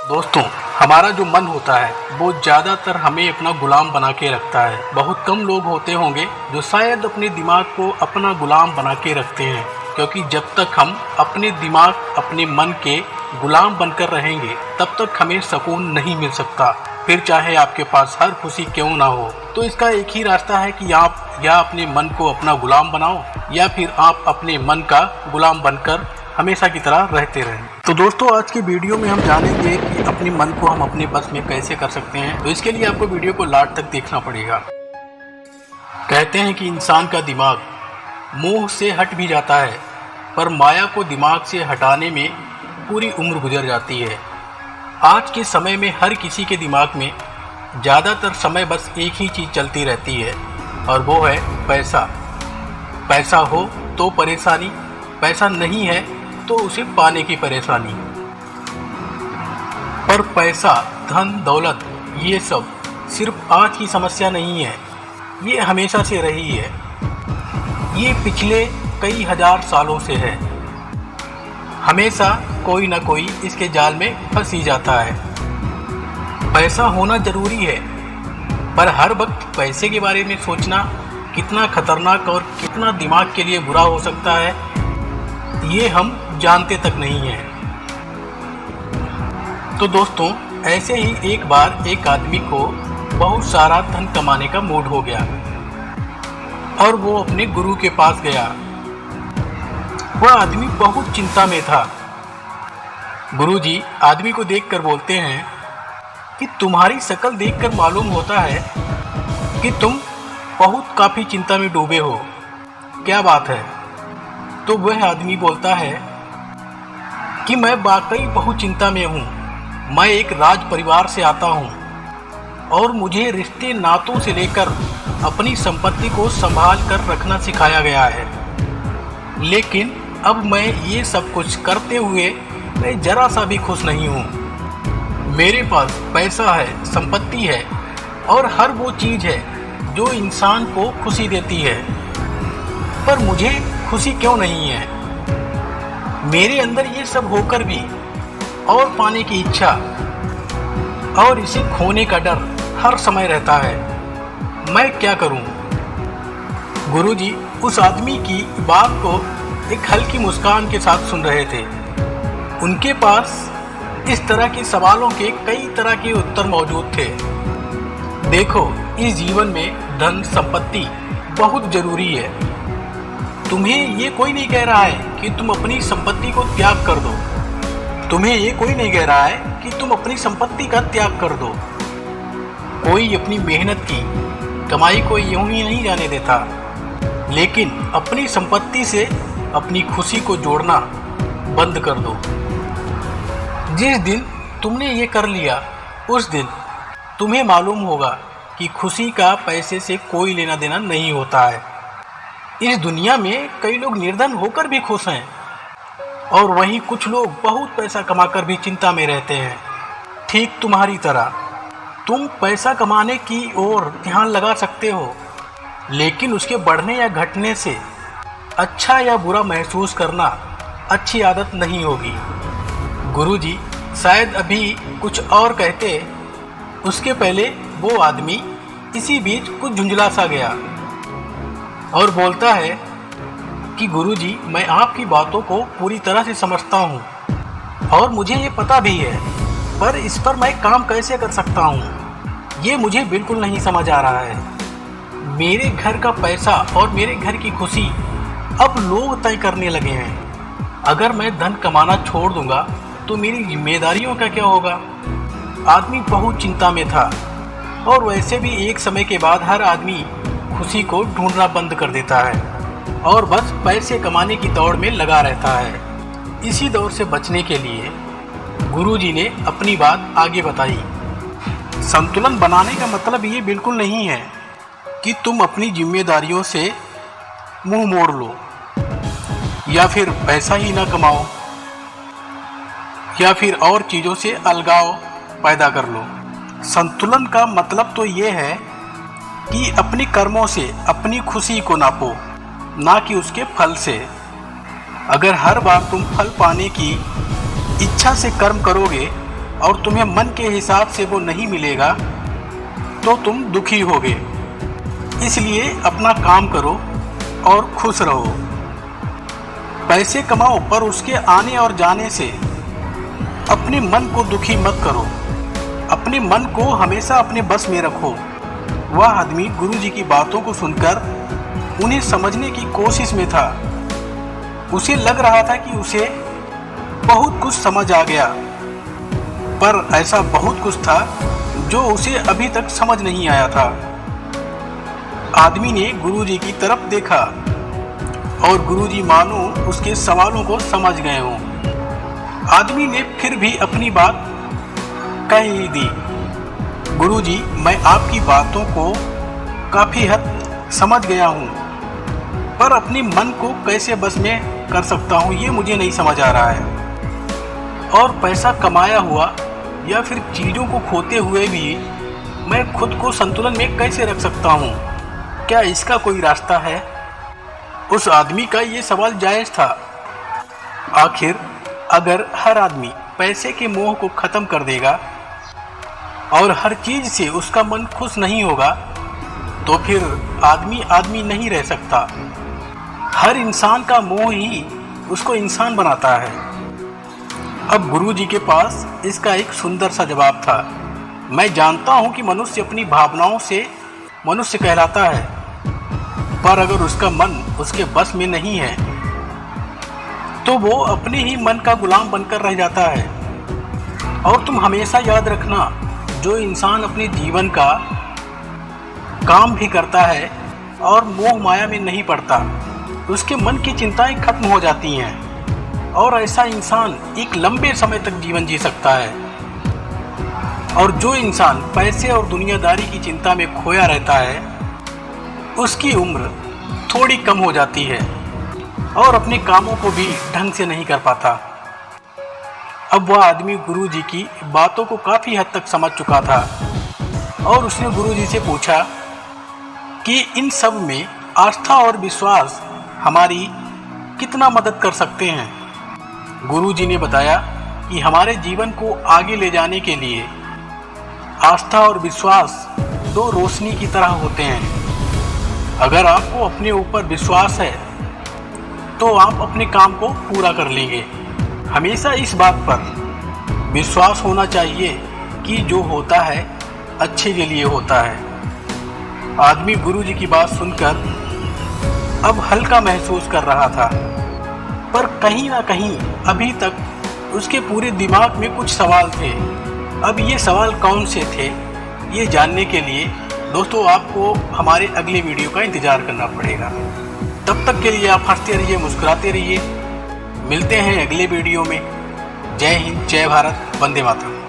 दोस्तों, हमारा जो मन होता है वो ज़्यादातर हमें अपना गुलाम बना के रखता है। बहुत कम लोग होते होंगे जो शायद अपने दिमाग को अपना गुलाम बना के रखते हैं, क्योंकि जब तक हम अपने दिमाग अपने मन के गुलाम बनकर रहेंगे तब तक हमें सुकून नहीं मिल सकता। फिर चाहे आपके पास हर खुशी क्यों ना हो। तो इसका एक ही रास्ता है कि आप या अपने मन को अपना गुलाम बनाओ या फिर आप अपने मन का गुलाम बनकर हमेशा की तरह रहते रहें। तो दोस्तों, आज की वीडियो में हम जानेंगे कि अपने मन को हम अपने बस में कैसे कर सकते हैं। तो इसके लिए आपको वीडियो को लास्ट तक देखना पड़ेगा। कहते हैं कि इंसान का दिमाग मोह से हट भी जाता है, पर माया को दिमाग से हटाने में पूरी उम्र गुजर जाती है। आज के समय में हर किसी के दिमाग में ज़्यादातर समय बस एक ही चीज़ चलती रहती है, और वो है पैसा। पैसा हो तो परेशानी, पैसा नहीं है तो उसे पाने की परेशानी। पर पैसा, धन, दौलत, ये सब सिर्फ आज की समस्या नहीं है, ये हमेशा से रही है। ये पिछले कई हजार सालों से है। हमेशा कोई ना कोई इसके जाल में फंस ही जाता है। पैसा होना जरूरी है, पर हर वक्त पैसे के बारे में सोचना कितना खतरनाक और कितना दिमाग के लिए बुरा हो सकता है, ये हम जानते तक नहीं हैं। तो दोस्तों, ऐसे ही एक बार एक आदमी को बहुत सारा धन कमाने का मूड हो गया और वो अपने गुरु के पास गया। वह आदमी बहुत चिंता में था। गुरुजी आदमी को देखकर बोलते हैं कि तुम्हारी शक्ल देखकर मालूम होता है कि तुम काफ़ी चिंता में डूबे हो। क्या बात है? तो वह आदमी बोलता है कि मैं वाकई बहुत चिंता में हूँ। मैं एक राज परिवार से आता हूँ और मुझे रिश्ते नातों से लेकर अपनी संपत्ति को संभाल कर रखना सिखाया गया है, लेकिन अब मैं ये सब कुछ करते हुए मैं जरा सा भी खुश नहीं हूँ। मेरे पास पैसा है, संपत्ति है और हर वो चीज़ है जो इंसान को खुशी देती है, पर मुझे खुशी क्यों नहीं है? मेरे अंदर ये सब होकर भी और पाने की इच्छा और इसे खोने का डर हर समय रहता है। मैं क्या करूं? गुरुजी उस आदमी की बात को एक हल्की मुस्कान के साथ सुन रहे थे। उनके पास इस तरह के सवालों के कई तरह के उत्तर मौजूद थे। देखो, इस जीवन में धन संपत्ति बहुत जरूरी है। तुम्हें ये कोई नहीं कह रहा है कि तुम अपनी संपत्ति को त्याग कर दो। तुम्हें ये कोई नहीं कह रहा है कि तुम अपनी संपत्ति का त्याग कर दो। कोई अपनी मेहनत की कमाई को यूं ही नहीं जाने देता, लेकिन अपनी संपत्ति से अपनी खुशी को जोड़ना बंद कर दो। जिस दिन तुमने ये कर लिया, उस दिन तुम्हें मालूम होगा कि खुशी का पैसे से कोई लेना देना नहीं होता है। इस दुनिया में कई लोग निर्धन होकर भी खुश हैं, और वहीं कुछ लोग बहुत पैसा कमाकर भी चिंता में रहते हैं। ठीक तुम्हारी तरह तुम पैसा कमाने की ओर ध्यान लगा सकते हो, लेकिन उसके बढ़ने या घटने से अच्छा या बुरा महसूस करना अच्छी आदत नहीं होगी। गुरुजी शायद अभी कुछ और कहते, उसके पहले वो आदमी इसी बीच कुछ झुंझला सा गया और बोलता है कि गुरुजी, मैं आपकी बातों को पूरी तरह से समझता हूँ और मुझे ये पता भी है, पर इस पर मैं काम कैसे कर सकता हूँ ये मुझे बिल्कुल नहीं समझ आ रहा है। मेरे घर का पैसा और मेरे घर की खुशी अब लोग तय करने लगे हैं। अगर मैं धन कमाना छोड़ दूंगा तो मेरी जिम्मेदारियों का क्या होगा? आदमी बहुत चिंता में था, और वैसे भी एक समय के बाद हर आदमी खुशी को ढूंढना बंद कर देता है और बस पैसे कमाने की दौड़ में लगा रहता है। इसी दौड़ से बचने के लिए गुरुजी ने अपनी बात आगे बताई। संतुलन बनाने का मतलब ये बिल्कुल नहीं है कि तुम अपनी जिम्मेदारियों से मुंह मोड़ लो या फिर पैसा ही ना कमाओ या फिर और चीज़ों से अलगाव पैदा कर लो। संतुलन का मतलब तो ये है कि अपने कर्मों से अपनी खुशी को नापो, ना कि उसके फल से। अगर हर बार तुम फल पाने की इच्छा से कर्म करोगे और तुम्हें मन के हिसाब से वो नहीं मिलेगा तो तुम दुखी होगे। इसलिए अपना काम करो और खुश रहो। पैसे कमाओ पर उसके आने और जाने से अपने मन को दुखी मत करो। अपने मन को हमेशा अपने बस में रखो। वह आदमी गुरुजी की बातों को सुनकर उन्हें समझने की कोशिश में था। उसे लग रहा था कि उसे बहुत कुछ समझ आ गया, पर ऐसा बहुत कुछ था जो उसे अभी तक समझ नहीं आया था। आदमी ने गुरुजी की तरफ देखा और गुरुजी मानो उसके सवालों को समझ गए हों। आदमी ने फिर भी अपनी बात कह ही दी, गुरुजी मैं आपकी बातों को काफ़ी हद समझ गया हूँ, पर अपने मन को कैसे बस में कर सकता हूँ ये मुझे नहीं समझ आ रहा है। और पैसा कमाया हुआ या फिर चीज़ों को खोते हुए भी मैं खुद को संतुलन में कैसे रख सकता हूँ? क्या इसका कोई रास्ता है? उस आदमी का ये सवाल जायज़ था। आखिर अगर हर आदमी पैसे के मोह को ख़त्म कर देगा और हर चीज़ से उसका मन खुश नहीं होगा तो फिर आदमी आदमी नहीं रह सकता। हर इंसान का मोह ही उसको इंसान बनाता है। अब गुरुजी के पास इसका एक सुंदर सा जवाब था। मैं जानता हूँ कि मनुष्य अपनी भावनाओं से मनुष्य कहलाता है, पर अगर उसका मन उसके बस में नहीं है तो वो अपने ही मन का गुलाम बनकर रह जाता है। और तुम हमेशा याद रखना, जो इंसान अपने जीवन का काम भी करता है और मोह माया में नहीं पड़ता, उसके मन की चिंताएं खत्म हो जाती हैं और ऐसा इंसान एक लंबे समय तक जीवन जी सकता है। और जो इंसान पैसे और दुनियादारी की चिंता में खोया रहता है उसकी उम्र थोड़ी कम हो जाती है और अपने कामों को भी ढंग से नहीं कर पाता। अब वह आदमी गुरुजी की बातों को काफ़ी हद तक समझ चुका था और उसने गुरुजी से पूछा कि इन सब में आस्था और विश्वास हमारी कितना मदद कर सकते हैं। गुरुजी ने बताया कि हमारे जीवन को आगे ले जाने के लिए आस्था और विश्वास दो रोशनी की तरह होते हैं। अगर आपको अपने ऊपर विश्वास है तो आप अपने काम को पूरा कर लेंगे। हमेशा इस बात पर विश्वास होना चाहिए कि जो होता है अच्छे के लिए होता है। आदमी गुरुजी की बात सुनकर अब हल्का महसूस कर रहा था, पर कहीं ना कहीं अभी तक उसके पूरे दिमाग में कुछ सवाल थे। अब ये सवाल कौन से थे ये जानने के लिए दोस्तों आपको हमारे अगले वीडियो का इंतज़ार करना पड़ेगा। तब तक के लिए आप हंसते रहिए, मुस्कुराते रहिए। मिलते हैं अगले वीडियो में। जय हिंद, जय भारत, वंदे मातरम।